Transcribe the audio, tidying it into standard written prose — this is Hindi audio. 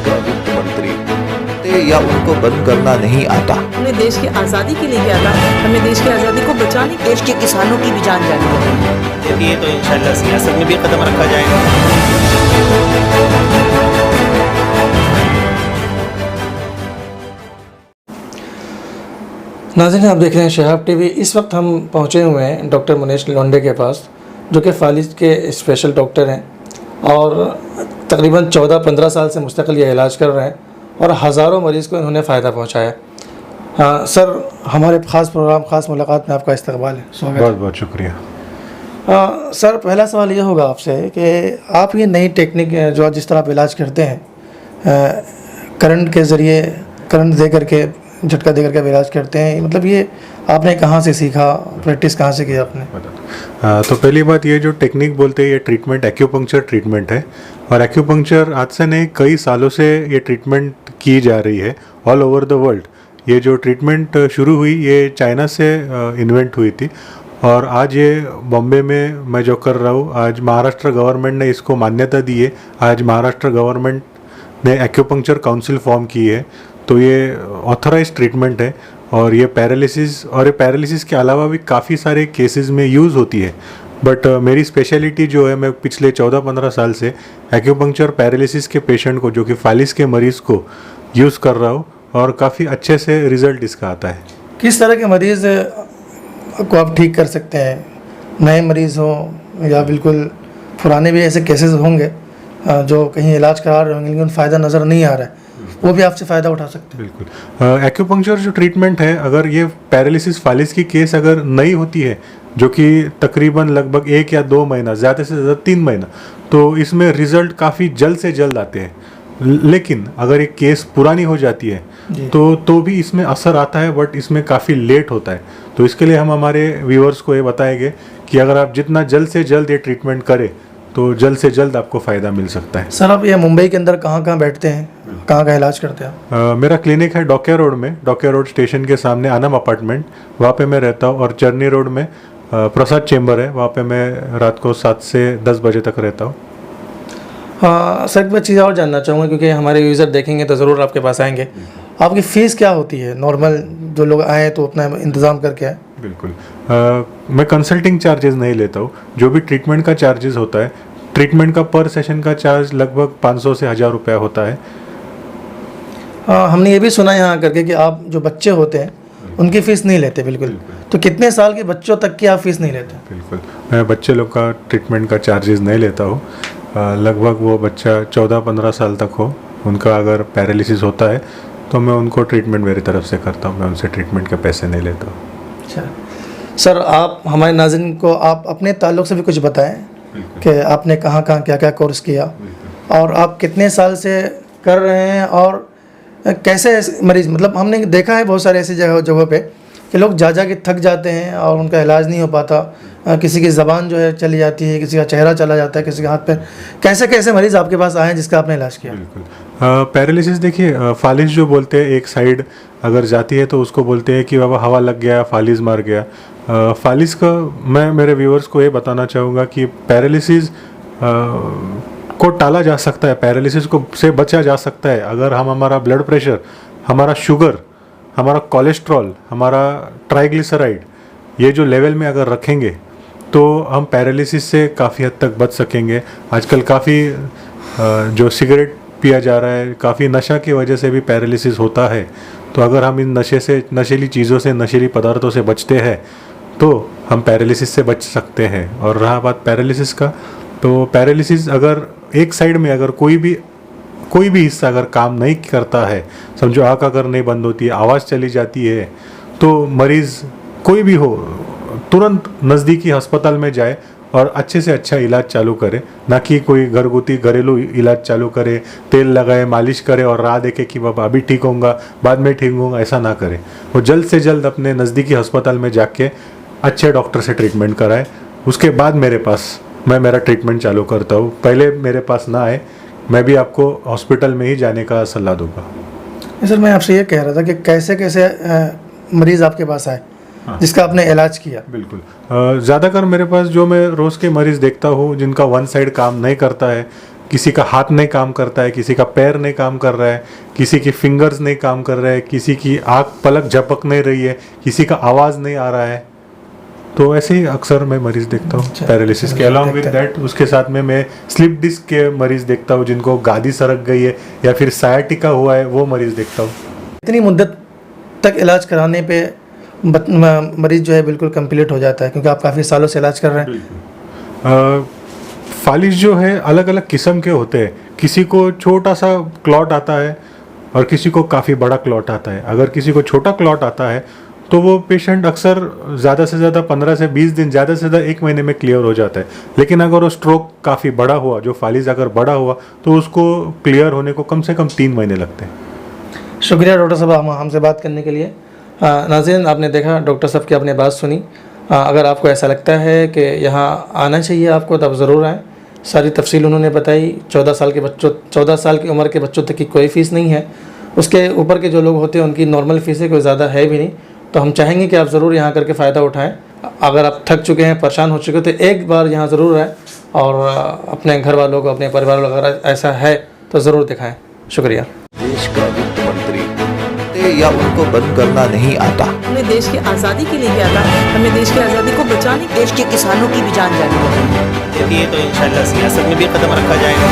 का वित्त मंत्री या उनको बंद करना नहीं आता। हमने देश की आज़ादी के लिए किया था, हमें देश की आज़ादी को बचाने, देश के किसानों की भी जान जानी चाहिए, तो इंशाल्लाह सियासत में भी कदम रखा जाएगा। नाज़रीन, आप देख रहे हैं शहाब टीवी। इस वक्त हम पहुंचे हुए हैं डॉक्टर मुनीश लोंडे के पास, जो कि फालिज के स्पेशल डॉक्टर हैं और तकरीबन 14-15 साल से मुस्तकिल ये इलाज कर रहे हैं और हज़ारों मरीज़ को इन्होंने फ़ायदा पहुंचाया। हाँ सर, हमारे ख़ास प्रोग्राम ख़ास मुलाकात में आपका इस्तकबाल है। स्वागत। बहुत बहुत शुक्रिया। सर, पहला सवाल ये होगा आपसे कि आप ये नई टेक्निक जो जिस तरह आप इलाज करते हैं, करंट के ज़रिए, करंट दे करके, झटका दे करके इलाज करते हैं, मतलब ये आपने कहाँ से सीखा, प्रैक्टिस कहाँ से की आपने? तो पहली बात, ये जो टेक्निक बोलते हैं, ये ट्रीटमेंट एक्यूपंक्चर ट्रीटमेंट है और एक्यूपंक्चर आज से नहीं कई सालों से ये ट्रीटमेंट की जा रही है ऑल ओवर द वर्ल्ड। ये जो ट्रीटमेंट शुरू हुई ये चाइना से इन्वेंट हुई थी और आज ये बॉम्बे में मैं जो कर रहा हूँ, आज महाराष्ट्र गवर्नमेंट ने इसको मान्यता दी है। आज महाराष्ट्र गवर्नमेंट ने एक्यूपंक्चर काउंसिल फॉर्म की है, तो ये ऑथराइज ट्रीटमेंट है और ये पैरालिसिस के अलावा भी काफ़ी सारे केसेस में यूज़ होती है। बट मेरी स्पेशलिटी जो है, मैं पिछले 14-15 साल से एक्यूपंक्चर पैरालिसिस के पेशेंट को, जो कि फालिस के मरीज़ को यूज़ कर रहा हूँ और काफ़ी अच्छे से रिज़ल्ट इसका आता है। किस तरह के मरीज़ को आप ठीक कर सकते हैं? नए मरीज़ हों या बिल्कुल पुराने भी ऐसे केसेस होंगे जो कहीं इलाज करा रहे होंगे लेकिन फ़ायदा नज़र नहीं आ रहा है, वो भी आपसे फ़ायदा उठा सकते हैं? बिल्कुल। एक्यूपंक्चर जो ट्रीटमेंट है, अगर ये पैरालिसिस फालिस की केस अगर नई होती है, जो कि तकरीबन लगभग 1 या 2 महीना, ज़्यादा से ज़्यादा 3 महीना, तो इसमें रिज़ल्ट काफ़ी जल्द से जल्द आते हैं। लेकिन अगर एक केस पुरानी हो जाती है तो भी इसमें असर आता है, बट इसमें काफ़ी लेट होता है। तो इसके लिए हम हमारे व्यूअर्स को ये बताएंगे कि अगर आप जितना जल्द से जल्द ये ट्रीटमेंट करें तो जल्द से जल्द आपको फ़ायदा मिल सकता है। सर, आप ये मुंबई के अंदर कहाँ बैठते हैं, कहाँ का इलाज करते हैं? मेरा क्लिनिक है डॉकिया रोड में, डॉकिया रोड स्टेशन के सामने आनम अपार्टमेंट, वहाँ पे मैं रहता हूँ। और चरनी रोड में प्रसाद चेंबर है, वहाँ पे मैं रात को 7 से 10 बजे तक रहता हूँ। हाँ सर, एक चीज़ और जानना चाहूँगा क्योंकि हमारे यूज़र देखेंगे तो ज़रूर आपके पास आएंगे। आपकी फ़ीस क्या होती है? नॉर्मल जो लोग आए तो अपना इंतज़ाम करके आए। बिल्कुल, मैं कंसल्टिंग चार्जेस नहीं लेता हूँ। जो भी ट्रीटमेंट का चार्जेस होता है, ट्रीटमेंट का पर सेशन का चार्ज लगभग 500 से 1000 रुपया होता है। हमने ये भी सुना यहाँ करके कि आप जो बच्चे होते हैं उनकी फ़ीस नहीं लेते। बिल्कुल। तो कितने साल के बच्चों तक की आप फ़ीस नहीं लेते? बिल्कुल, मैं बच्चे लोग का ट्रीटमेंट का चार्जेस नहीं लेता हूँ। लगभग वो बच्चा 14-15 साल तक हो, उनका अगर पैरालिसिस होता है तो मैं उनको ट्रीटमेंट मेरी तरफ से करता हूँ, मैं उनसे ट्रीटमेंट के पैसे नहीं लेता हूँ। अच्छा सर, आप हमारे नाज़रीन को आप अपने ताल्लुक़ से भी कुछ बताएं कि आपने कहाँ क्या क्या कोर्स किया और आप कितने साल से कर रहे हैं और कैसे मरीज़, मतलब हमने देखा है बहुत सारे ऐसी जगहों पे कि लोग जा के थक जाते हैं और उनका इलाज नहीं हो पाता, किसी की ज़बान जो है चली जाती है, किसी का चेहरा चला जाता है, किसी का हाथ पैर। कैसे मरीज़ आपके पास आए हैं जिसका आपने इलाज किया? बिल्कुल, पैरालिसिस देखिए, फालिस जो बोलते हैं, एक साइड अगर जाती है तो उसको बोलते हैं कि बाबा हवा लग गया, फालिस मार गया। फालिस का मैं मेरे व्यूअर्स को ये बताना चाहूँगा कि पैरालिसिस को टाला जा सकता है, पैरालिसिस को से बचा जा सकता है अगर हम हमारा ब्लड प्रेशर, हमारा शुगर, हमारा कोलेस्ट्रॉल, हमारा ट्राइग्लिसराइड ये जो लेवल में अगर रखेंगे तो हम पैरालिसिस से काफ़ी हद तक बच सकेंगे। आजकल काफ़ी जो सिगरेट पिया जा रहा है, काफ़ी नशा की वजह से भी पैरालिसिस होता है। तो अगर हम इन नशीली चीज़ों से, नशीली पदार्थों से बचते हैं तो हम पैरालिसिस से बच सकते हैं। और रहा बात पैरालिसिस का, तो पैरालिसिस अगर एक साइड में अगर कोई भी हिस्सा अगर काम नहीं करता है, समझो आँख अगर नहीं बंद होती है, आवाज़ चली जाती है, तो मरीज़ कोई भी हो तुरंत नज़दीकी अस्पताल में जाए और अच्छे से अच्छा इलाज चालू करे, ना कि कोई घरेलू इलाज चालू करे, तेल लगाए, मालिश करे और राह देखे कि बाबा अभी ठीक होऊंगा, बाद में ठीक होऊंगा, ऐसा ना करे। वो जल्द से जल्द अपने नज़दीकी अस्पताल में जाके अच्छे डॉक्टर से ट्रीटमेंट कराए, उसके बाद मैं मेरा ट्रीटमेंट चालू करता हूँ। पहले मेरे पास ना आए, मैं भी आपको हॉस्पिटल में ही जाने का सलाह दूंगा। सर, मैं आपसे ये कह रहा था कि कैसे मरीज़ आपके पास आए जिसका आपने इलाज किया? बिल्कुल, ज़्यादातर मेरे पास जो मैं रोज़ के मरीज़ देखता हूँ जिनका वन साइड काम नहीं करता है, किसी का हाथ नहीं काम करता है, किसी का पैर नहीं काम कर रहा है, किसी की फिंगर्स नहीं काम कर रहे हैं, किसी की आँख पलक झपक नहीं रही है, किसी का आवाज़ नहीं आ रहा है। तो ऐसे ही अक्सर मैं मरीज देखता हूँ पैरालिसिस के। अलॉन्ग विद दैट उसके साथ में मैं स्लिप डिस्क के मरीज देखता हूँ, जिनको गादी सरक गई है या फिर सायाटिका हुआ है, वो मरीज देखता हूँ। इतनी मुद्दत तक इलाज कराने पे मरीज जो है बिल्कुल कंप्लीट हो जाता है, क्योंकि आप काफ़ी सालों से इलाज कर रहे हैं। फालिज जो है अलग अलग किस्म के होते हैं। किसी को छोटा सा क्लॉट आता है और किसी को काफ़ी बड़ा क्लॉट आता है। अगर किसी को छोटा क्लॉट आता है तो वो पेशेंट अक्सर ज़्यादा से ज़्यादा 15 से 20 दिन, ज़्यादा से ज़्यादा 1 महीने में क्लियर हो जाता है। लेकिन अगर वो स्ट्रोक काफ़ी बड़ा हुआ, जो फालिज अगर बड़ा हुआ, तो उसको क्लियर होने को कम से कम 3 महीने लगते हैं। शुक्रिया डॉक्टर साहब हमसे बात करने के लिए। नाज़रीन, आपने देखा डॉक्टर साहब की आपने बात सुनी। अगर आपको ऐसा लगता है कि यहाँ आना चाहिए आपको, तो आप ज़रूर आएँ। सारी तफसील उन्होंने बताई। 14 साल की उम्र के बच्चों तक की कोई फ़ीस नहीं है। उसके ऊपर के जो लोग होते हैं उनकी नॉर्मल फ़ीस है, कोई ज़्यादा है भी नहीं। तो हम चाहेंगे कि आप ज़रूर यहाँ करके फ़ायदा उठाएं। अगर आप थक चुके हैं, परेशान हो चुके हो, तो एक बार यहाँ ज़रूर आएँ और अपने घर वालों को, अपने परिवार वालों को अगर ऐसा है तो ज़रूर दिखाएं। शुक्रिया। देश का वित्त मंत्री या उनको बंद करना नहीं आता। हमने देश की आज़ादी के लिए किया था, हमें देश की आज़ादी को बचाने के देश के किसानों की भी जान जानी चाहिए। ये तो इंशाल्लाह सियासत में भी कदम रखा जाएगा।